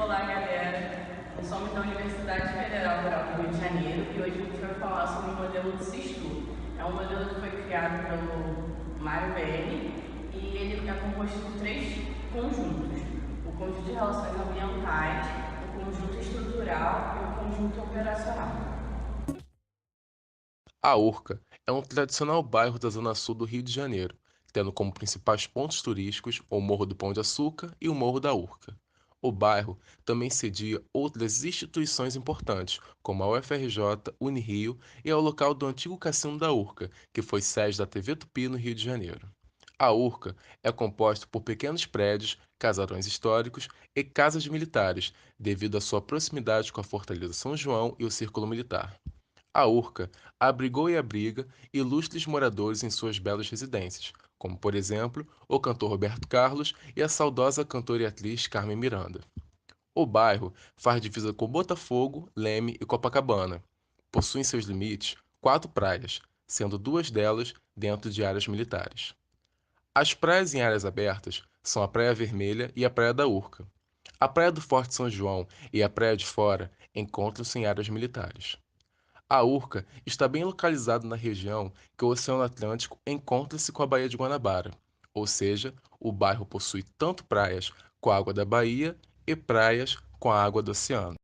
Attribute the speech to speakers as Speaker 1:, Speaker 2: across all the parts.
Speaker 1: Olá, galera. Nós somos da Universidade Federal Rural do Rio de Janeiro e hoje a gente vai falar sobre o modelo do SISTU. É um modelo que foi criado pelo Mário Belli e ele é composto de três conjuntos: o conjunto de relações ambientais, o conjunto estrutural e o conjunto operacional.
Speaker 2: A Urca é um tradicional bairro da zona sul do Rio de Janeiro, tendo como principais pontos turísticos o Morro do Pão de Açúcar e o Morro da Urca. O bairro também cedia outras instituições importantes, como a UFRJ, Unirio e é o local do antigo Cassino da Urca, que foi sede da TV Tupi no Rio de Janeiro. A Urca é composta por pequenos prédios, casarões históricos e casas militares, devido à sua proximidade com a Fortaleza São João e o Círculo Militar. A Urca abrigou e abriga ilustres moradores em suas belas residências, como, por exemplo, o cantor Roberto Carlos e a saudosa cantora e atriz Carmen Miranda. O bairro faz divisa com Botafogo, Leme e Copacabana. Possui em seus limites 4 praias, sendo 2 delas dentro de áreas militares. As praias em áreas abertas são a Praia Vermelha e a Praia da Urca. A Praia do Forte São João e a Praia de Fora encontram-se em áreas militares. A Urca está bem localizada na região que o Oceano Atlântico encontra-se com a Baía de Guanabara, ou seja, o bairro possui tanto praias com a água da baía e praias com a água do oceano.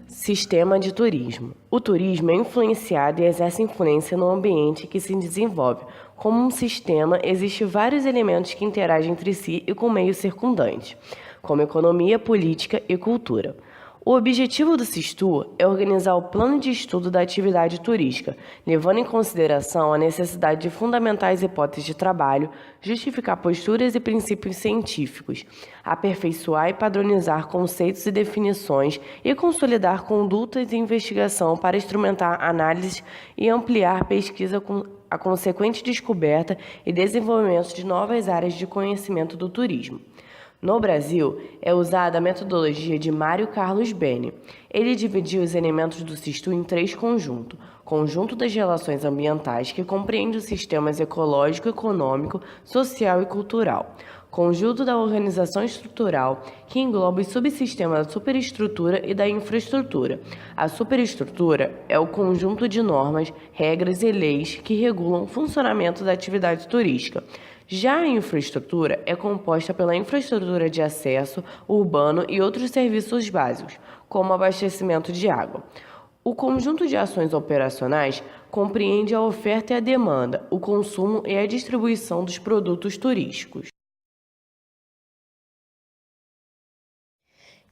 Speaker 3: Sistema de turismo. O turismo é influenciado e exerce influência no ambiente que se desenvolve. Como um sistema, existem vários elementos que interagem entre si e com o meio circundante, como economia, política e cultura. O objetivo do SISTU é organizar o plano de estudo da atividade turística, levando em consideração a necessidade de fundamentar as hipóteses de trabalho, justificar posturas e princípios científicos, aperfeiçoar e padronizar conceitos e definições e consolidar condutas e investigação para instrumentar análises e ampliar pesquisa com a consequente descoberta e desenvolvimento de novas áreas de conhecimento do turismo. No Brasil, é usada a metodologia de Mário Carlos Beni. Ele dividiu os elementos do SISTU em 3 conjuntos. Conjunto das relações ambientais, que compreende os sistemas ecológico, econômico, social e cultural. Conjunto da organização estrutural, que engloba os subsistemas da superestrutura e da infraestrutura. A superestrutura é o conjunto de normas, regras e leis que regulam o funcionamento da atividade turística. Já a infraestrutura é composta pela infraestrutura de acesso urbano e outros serviços básicos, como abastecimento de água. O conjunto de ações operacionais compreende a oferta e a demanda, o consumo e a distribuição dos produtos turísticos.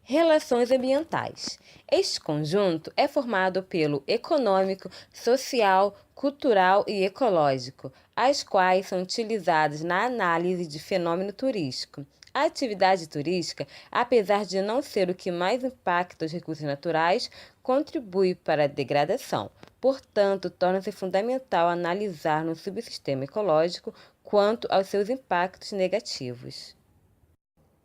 Speaker 4: Relações ambientais. Este conjunto é formado pelo econômico, social, cultural e ecológico, as quais são utilizadas na análise de fenômeno turístico. A atividade turística, apesar de não ser o que mais impacta os recursos naturais, contribui para a degradação. Portanto, torna-se fundamental analisar no subsistema ecológico quanto aos seus impactos negativos.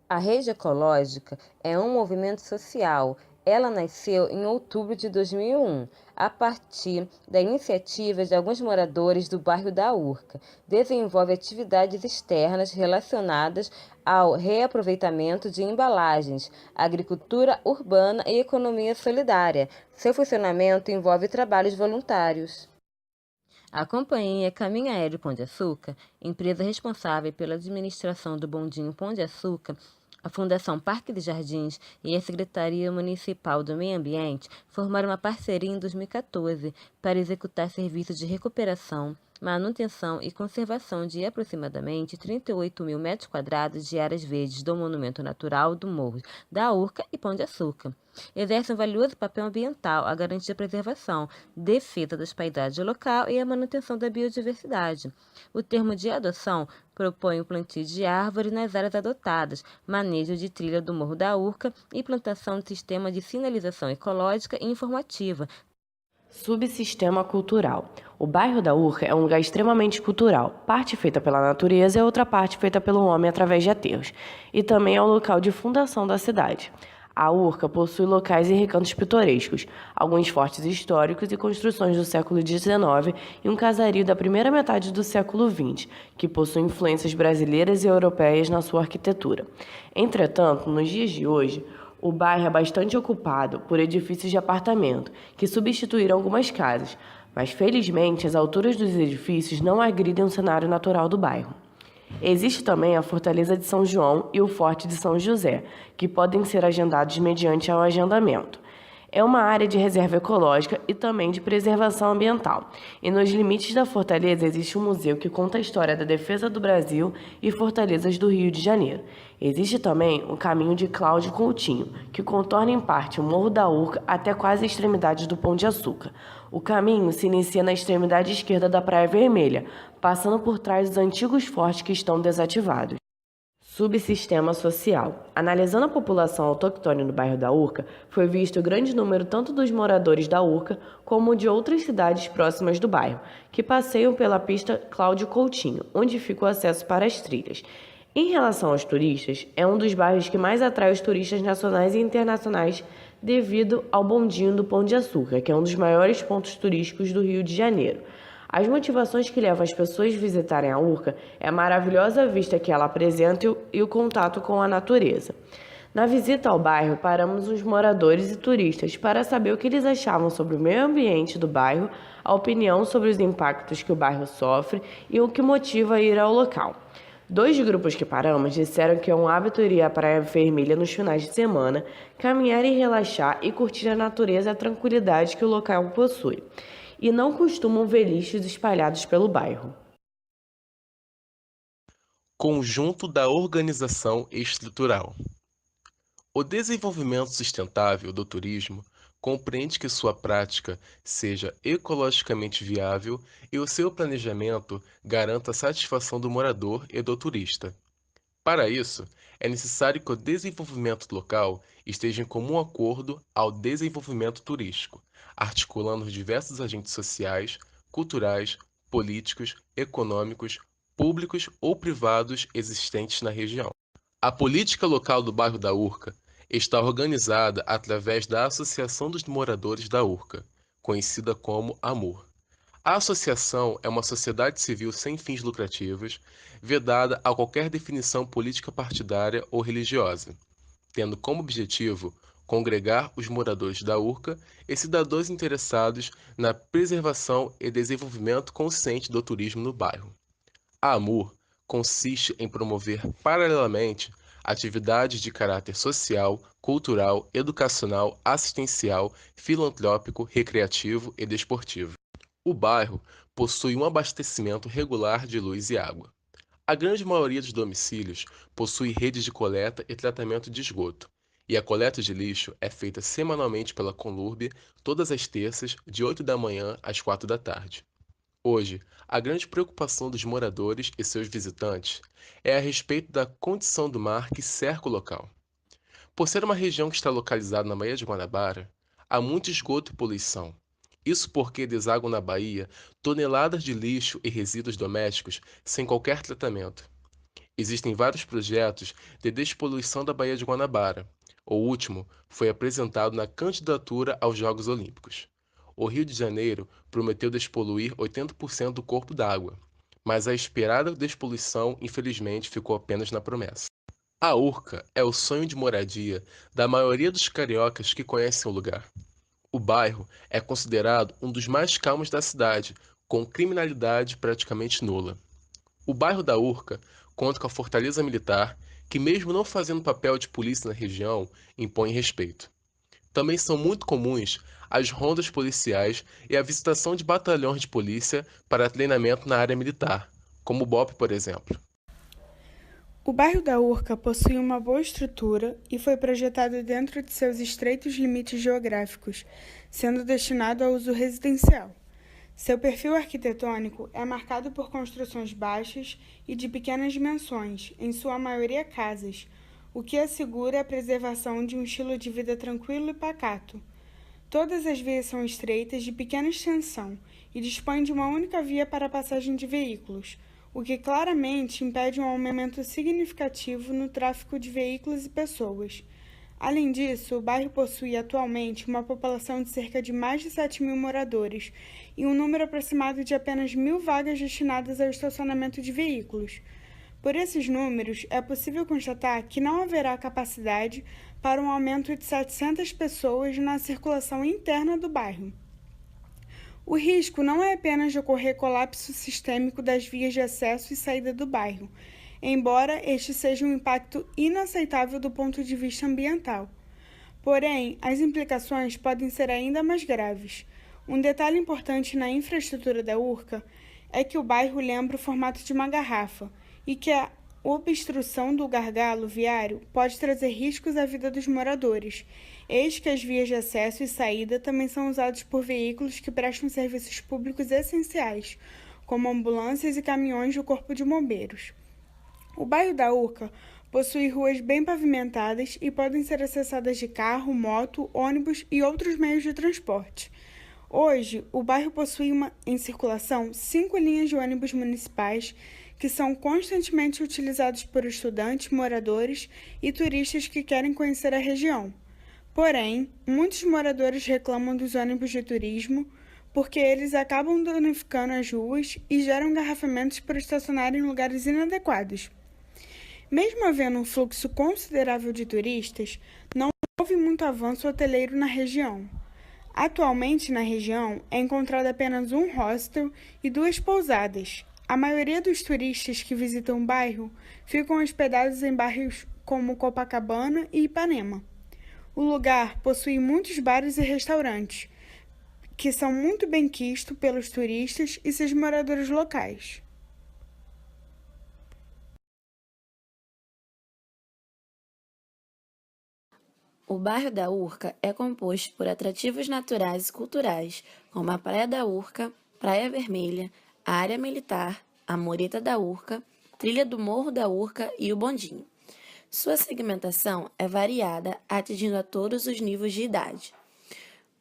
Speaker 4: A Rede Ecológica é um movimento social. Ela nasceu em outubro de 2001, a partir da iniciativa de alguns moradores do bairro da Urca. Desenvolve atividades externas relacionadas ao reaproveitamento de embalagens, agricultura urbana e economia solidária. Seu funcionamento envolve trabalhos voluntários. A companhia Caminho Aéreo Pão de Açúcar, empresa responsável pela administração do bondinho Pão de Açúcar, a Fundação Parque dos Jardins e a Secretaria Municipal do Meio Ambiente formaram uma parceria em 2014 para executar serviços de recuperação, manutenção e conservação de aproximadamente 38 mil metros quadrados de áreas verdes do Monumento Natural do Morro da Urca e Pão de Açúcar. Exerce um valioso papel ambiental a garantir a preservação, defesa das paisagens local e a manutenção da biodiversidade. O termo de adoção propõe o plantio de árvores nas áreas adotadas, manejo de trilha do Morro da Urca e plantação de sistema de sinalização ecológica e informativa.
Speaker 3: Subsistema cultural. O bairro da Urca é um lugar extremamente cultural, parte feita pela natureza e outra parte feita pelo homem através de aterros, e também é o local de fundação da cidade. A Urca possui locais e recantos pitorescos, alguns fortes históricos e construções do século XIX e um casario da primeira metade do século XX, que possui influências brasileiras e europeias na sua arquitetura. Entretanto, nos dias de hoje, o bairro é bastante ocupado por edifícios de apartamento, que substituíram algumas casas, mas felizmente as alturas dos edifícios não agridem o cenário natural do bairro. Existe também a Fortaleza de São João e o Forte de São José, que podem ser agendados mediante ao agendamento. É uma área de reserva ecológica e também de preservação ambiental. E nos limites da fortaleza existe um museu que conta a história da defesa do Brasil e fortalezas do Rio de Janeiro. Existe também o caminho de Cláudio Coutinho, que contorna em parte o Morro da Urca até quase a extremidade do Pão de Açúcar. O caminho se inicia na extremidade esquerda da Praia Vermelha, passando por trás dos antigos fortes que estão desativados. Subsistema social. Analisando a população autóctone no bairro da Urca, foi visto o grande número tanto dos moradores da Urca como de outras cidades próximas do bairro, que passeiam pela pista Cláudio Coutinho, onde fica o acesso para as trilhas. Em relação aos turistas, é um dos bairros que mais atrai os turistas nacionais e internacionais devido ao bondinho do Pão de Açúcar, que é um dos maiores pontos turísticos do Rio de Janeiro. As motivações que levam as pessoas a visitarem a Urca é a maravilhosa vista que ela apresenta e o contato com a natureza. Na visita ao bairro, paramos os moradores e turistas para saber o que eles achavam sobre o meio ambiente do bairro, a opinião sobre os impactos que o bairro sofre e o que motiva a ir ao local. 2 grupos que paramos disseram que é um hábito ir à Praia Vermelha nos finais de semana, caminhar e relaxar e curtir a natureza e a tranquilidade que o local possui, e não costumam ver lixos espalhados pelo bairro.
Speaker 2: Conjunto da organização estrutural. O desenvolvimento sustentável do turismo compreende que sua prática seja ecologicamente viável e o seu planejamento garanta a satisfação do morador e do turista. Para isso, é necessário que o desenvolvimento local esteja em comum acordo ao desenvolvimento turístico, articulando os diversos agentes sociais, culturais, políticos, econômicos, públicos ou privados existentes na região. A política local do bairro da Urca está organizada através da Associação dos Moradores da Urca, conhecida como AMOR. A associação é uma sociedade civil sem fins lucrativos, vedada a qualquer definição política partidária ou religiosa, tendo como objetivo congregar os moradores da Urca e cidadãos interessados na preservação e desenvolvimento consciente do turismo no bairro. A AMOR consiste em promover, paralelamente, atividades de caráter social, cultural, educacional, assistencial, filantrópico, recreativo e desportivo. O bairro possui um abastecimento regular de luz e água. A grande maioria dos domicílios possui redes de coleta e tratamento de esgoto, e a coleta de lixo é feita semanalmente pela Conlurb todas as terças, de 8 da manhã às 4 da tarde. Hoje, a grande preocupação dos moradores e seus visitantes é a respeito da condição do mar que cerca o local. Por ser uma região que está localizada na Baía de Guanabara, há muito esgoto e poluição. Isso porque desaguam na baía toneladas de lixo e resíduos domésticos sem qualquer tratamento. Existem vários projetos de despoluição da Baía de Guanabara. O último foi apresentado na candidatura aos Jogos Olímpicos. O Rio de Janeiro prometeu despoluir 80% do corpo d'água, mas a esperada despoluição, infelizmente, ficou apenas na promessa. A Urca é o sonho de moradia da maioria dos cariocas que conhecem o lugar. O bairro é considerado um dos mais calmos da cidade, com criminalidade praticamente nula. O bairro da Urca conta com a Fortaleza Militar, que mesmo não fazendo papel de polícia na região, impõe respeito. Também são muito comuns as rondas policiais e a visitação de batalhões de polícia para treinamento na área militar, como o BOPE, por exemplo.
Speaker 5: O bairro da Urca possui uma boa estrutura e foi projetado dentro de seus estreitos limites geográficos, sendo destinado a uso residencial. Seu perfil arquitetônico é marcado por construções baixas e de pequenas dimensões, em sua maioria casas, o que assegura a preservação de um estilo de vida tranquilo e pacato. Todas as vias são estreitas, de pequena extensão, e dispõem de uma única via para a passagem de veículos, o que claramente impede um aumento significativo no tráfego de veículos e pessoas. Além disso, o bairro possui atualmente uma população de cerca de mais de 7.000 moradores e um número aproximado de apenas 1.000 vagas destinadas ao estacionamento de veículos. Por esses números, é possível constatar que não haverá capacidade para um aumento de 700 pessoas na circulação interna do bairro. O risco não é apenas de ocorrer colapso sistêmico das vias de acesso e saída do bairro, embora este seja um impacto inaceitável do ponto de vista ambiental. Porém, as implicações podem ser ainda mais graves. Um detalhe importante na infraestrutura da Urca é que o bairro lembra o formato de uma garrafa e que a obstrução do gargalo viário pode trazer riscos à vida dos moradores. Eis que as vias de acesso e saída também são usadas por veículos que prestam serviços públicos essenciais, como ambulâncias e caminhões do Corpo de Bombeiros. O bairro da Urca possui ruas bem pavimentadas e podem ser acessadas de carro, moto, ônibus e outros meios de transporte. Hoje, o bairro possui em circulação 5 linhas de ônibus municipais que são constantemente utilizados por estudantes, moradores e turistas que querem conhecer a região. Porém, muitos moradores reclamam dos ônibus de turismo porque eles acabam danificando as ruas e geram engarrafamentos por estacionar em lugares inadequados. Mesmo havendo um fluxo considerável de turistas, não houve muito avanço hoteleiro na região. Atualmente, na região, é encontrado apenas um hostel e 2 pousadas. A maioria dos turistas que visitam o bairro ficam hospedados em bairros como Copacabana e Ipanema. O lugar possui muitos bares e restaurantes, que são muito bem quistos pelos turistas e seus moradores locais.
Speaker 6: O bairro da Urca é composto por atrativos naturais e culturais, como a Praia da Urca, Praia Vermelha, a Área Militar, a Mureta da Urca, Trilha do Morro da Urca e o Bondinho. Sua segmentação é variada, atingindo a todos os níveis de idade.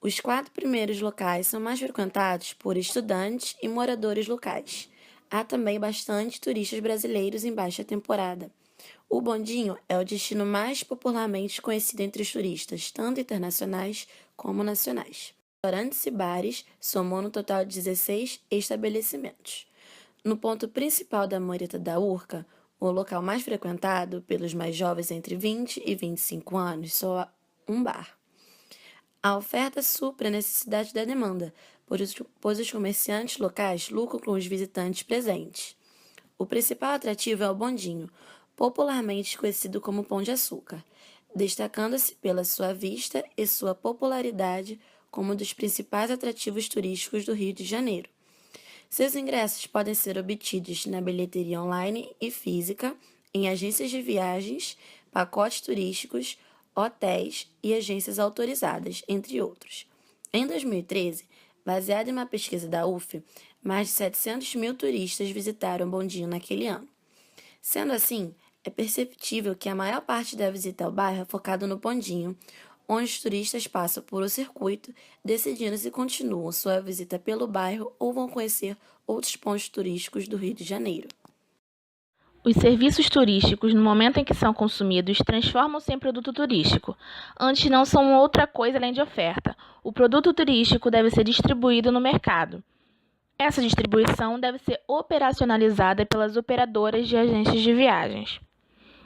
Speaker 6: Os 4 primeiros locais são mais frequentados por estudantes e moradores locais. Há também bastante turistas brasileiros em baixa temporada. O Bondinho é o destino mais popularmente conhecido entre os turistas, tanto internacionais como nacionais. Restaurantes e bares somam no total de 16 estabelecimentos. No ponto principal da Mureta da Urca, o local mais frequentado pelos mais jovens entre 20 e 25 anos, só há um bar. A oferta supre a necessidade da demanda, pois os comerciantes locais lucram com os visitantes presentes. O principal atrativo é o Bondinho, popularmente conhecido como Pão de Açúcar, destacando-se pela sua vista e sua popularidade como um dos principais atrativos turísticos do Rio de Janeiro. Seus ingressos podem ser obtidos na bilheteria online e física, em agências de viagens, pacotes turísticos, hotéis e agências autorizadas, entre outros. Em 2013, baseado em uma pesquisa da UF, mais de 700 mil turistas visitaram Bondinho naquele ano. Sendo assim, é perceptível que a maior parte da visita ao bairro é focada no Bondinho, onde os turistas passam por o circuito, decidindo se continuam sua visita pelo bairro ou vão conhecer outros pontos turísticos do Rio de Janeiro.
Speaker 7: Os serviços turísticos, no momento em que são consumidos, transformam-se em produto turístico. Antes não são outra coisa além de oferta. O produto turístico deve ser distribuído no mercado. Essa distribuição deve ser operacionalizada pelas operadoras de agências de viagens.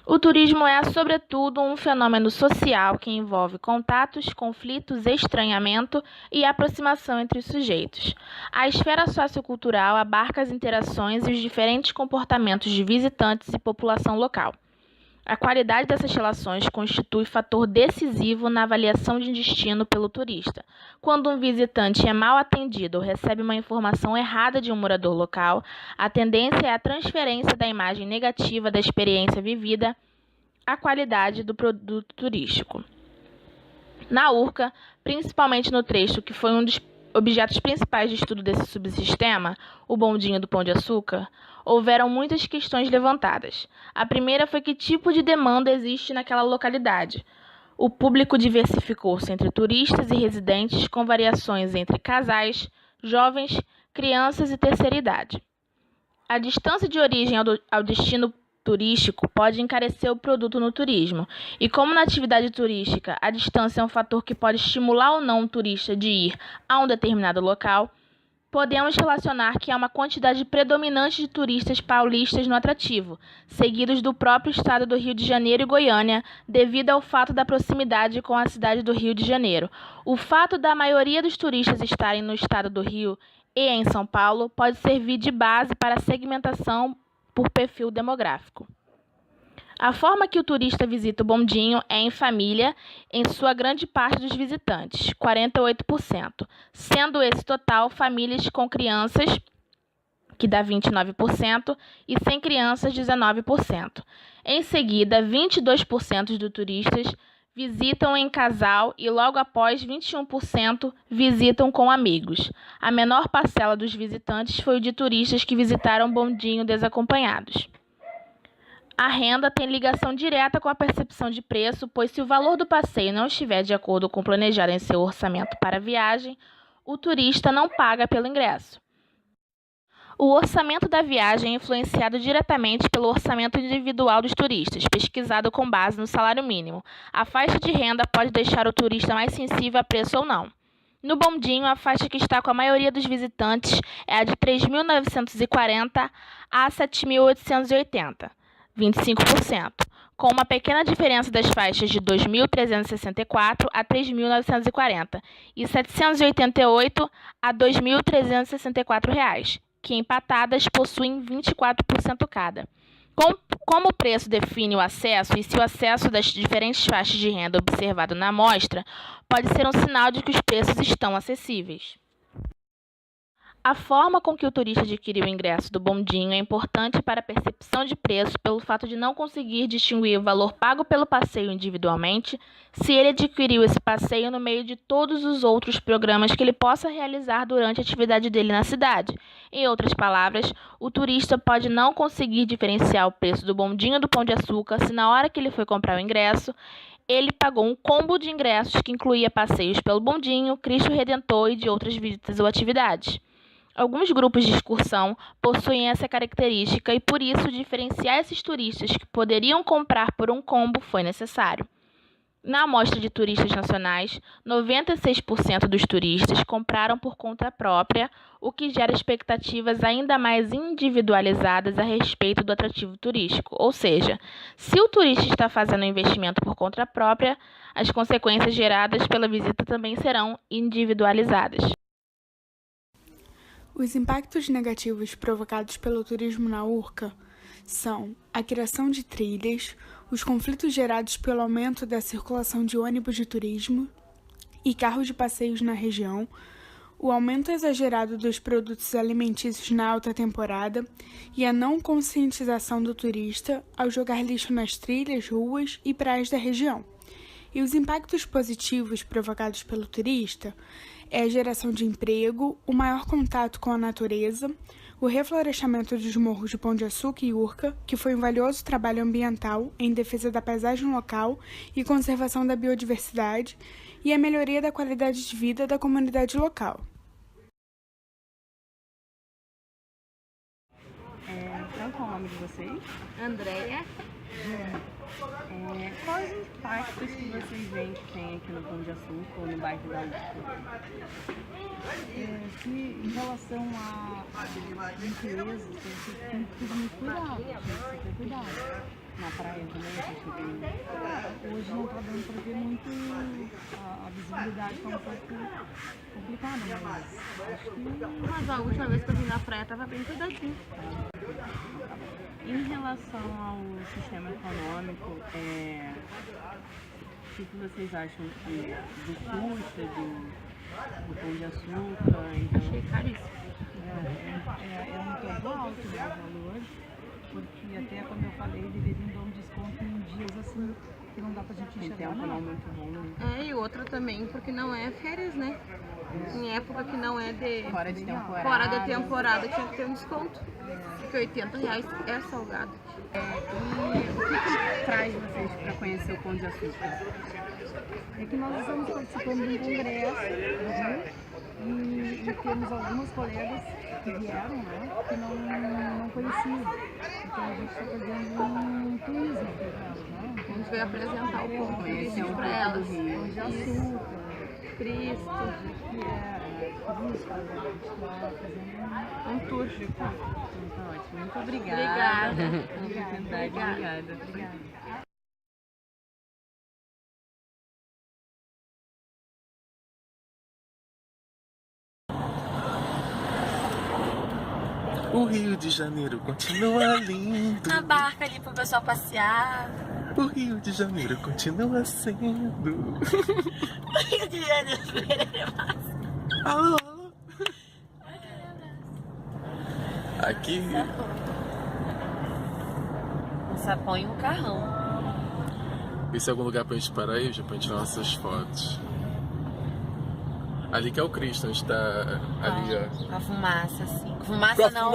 Speaker 7: O turismo é, sobretudo, um fenômeno social que envolve contatos, conflitos, estranhamento e aproximação entre os sujeitos. A esfera sociocultural abarca as interações e os diferentes comportamentos de visitantes e população local. A qualidade dessas relações constitui fator decisivo na avaliação de destino pelo turista. Quando um visitante é mal atendido ou recebe uma informação errada de um morador local, a tendência é a transferência da imagem negativa da experiência vivida à qualidade do produto turístico. Na Urca, principalmente no trecho que foi um dos objetos principais de estudo desse subsistema, o Bondinho do Pão de Açúcar, houveram muitas questões levantadas. A primeira foi que tipo de demanda existe naquela localidade. O público diversificou-se entre turistas e residentes, com variações entre casais, jovens, crianças e terceira idade. A distância de origem ao destino turístico pode encarecer o produto no turismo. E como na atividade turística a distância é um fator que pode estimular ou não o turista de ir a um determinado local, podemos relacionar que há uma quantidade predominante de turistas paulistas no atrativo, seguidos do próprio estado do Rio de Janeiro e Goiânia, devido ao fato da proximidade com a cidade do Rio de Janeiro. O fato da maioria dos turistas estarem no estado do Rio e em São Paulo pode servir de base para a segmentação por perfil demográfico. A forma que o turista visita o bondinho é em família, em sua grande parte dos visitantes, 48%, sendo esse total famílias com crianças, que dá 29%, e sem crianças, 19%. Em seguida, 22% dos turistas visitam em casal e logo após 21% visitam com amigos. A menor parcela dos visitantes foi o de turistas que visitaram bondinho desacompanhados. A renda tem ligação direta com a percepção de preço, pois se o valor do passeio não estiver de acordo com o planejado em seu orçamento para a viagem, o turista não paga pelo ingresso. O orçamento da viagem é influenciado diretamente pelo orçamento individual dos turistas, pesquisado com base no salário mínimo. A faixa de renda pode deixar o turista mais sensível a preço ou não. No bondinho, a faixa que está com a maioria dos visitantes é a de R$ 3.940 a R$ 7.880. 25%, com uma pequena diferença das faixas de R$ 2.364 a R$ 3.940 e R$ 788 a R$ 2.364, que empatadas possuem 24% cada. Como o preço define o acesso e se o acesso das diferentes faixas de renda observado na amostra pode ser um sinal de que os preços estão acessíveis. A forma com que o turista adquiriu o ingresso do bondinho é importante para a percepção de preço pelo fato de não conseguir distinguir o valor pago pelo passeio individualmente, se ele adquiriu esse passeio no meio de todos os outros programas que ele possa realizar durante a atividade dele na cidade. Em outras palavras, o turista pode não conseguir diferenciar o preço do bondinho do Pão de Açúcar se na hora que ele foi comprar o ingresso, ele pagou um combo de ingressos que incluía passeios pelo bondinho, Cristo Redentor e de outras visitas ou atividades. Alguns grupos de excursão possuem essa característica e, por isso, diferenciar esses turistas que poderiam comprar por um combo foi necessário. Na amostra de turistas nacionais, 96% dos turistas compraram por conta própria, o que gera expectativas ainda mais individualizadas a respeito do atrativo turístico. Ou seja, se o turista está fazendo um investimento por conta própria, as consequências geradas pela visita também serão individualizadas.
Speaker 5: Os impactos negativos provocados pelo turismo na Urca são a criação de trilhas, os conflitos gerados pelo aumento da circulação de ônibus de turismo e carros de passeios na região, o aumento exagerado dos produtos alimentícios na alta temporada e a não conscientização do turista ao jogar lixo nas trilhas, ruas e praias da região. E os impactos positivos provocados pelo turista é a geração de emprego, o maior contato com a natureza, o reflorestamento dos morros de Pão de Açúcar e Urca, que foi um valioso trabalho ambiental em defesa da paisagem local e conservação da biodiversidade, e a melhoria da qualidade de vida da comunidade local.
Speaker 1: Qual é o nome de vocês?
Speaker 4: Andréia.
Speaker 1: Quais os impactos que vocês veem que tem aqui no Pão de Açúcar ou no bairro da Urca?
Speaker 8: Em relação à limpeza, tem que ter muito cuidado,
Speaker 1: Na praia também, a gente tem...
Speaker 8: Hoje não está dando para ver muito, a visibilidade está um pouco complicada, mas acho que...
Speaker 1: Mas a última vez que eu vim na praia estava bem cuidadinho. Em relação ao sistema econômico, o que vocês acham do custo do Pão de Açúcar? Então... Achei caríssimo.
Speaker 8: É um pouco alto, né, o valor, porque até como eu falei, deveria dar um desconto em dias assim, que não dá pra gente enxergar.
Speaker 1: Tem tempo não muito bom, né?
Speaker 9: E outra também, porque não é férias, né? Em época que não é de...
Speaker 1: Fora de temporada.
Speaker 9: Fora de temporada tinha que ter um desconto. Porque R$80 é salgado.
Speaker 1: E o que traz vocês para conhecer o Pão de Açúcar?
Speaker 8: É que nós estamos participando de um congresso E temos algumas colegas que vieram, né, que não conheciam. Então a gente está fazendo um turismo para elas, né?
Speaker 9: A gente vai apresentar o povo, conhecer para elas.
Speaker 8: Pão de Açúcar,
Speaker 9: Cristo,
Speaker 8: que é turismo, a gente está fazendo
Speaker 9: um tour.
Speaker 8: Então tá ótimo. Muito obrigada.
Speaker 9: Obrigada.
Speaker 8: Obrigada.
Speaker 2: O Rio de Janeiro continua lindo.
Speaker 6: A barca ali pro pessoal passear.
Speaker 2: O Rio de Janeiro continua sendo.
Speaker 6: O Rio de Janeiro é massa.
Speaker 2: Alô? Aqui.
Speaker 6: Um sapão e um carrão.
Speaker 2: Esse é algum lugar pra gente parar aí, já pra gente tirar nossas fotos. Ali que é o Cristo, a gente tá ali, ó.
Speaker 6: Com a fumaça, assim. Fumaça não.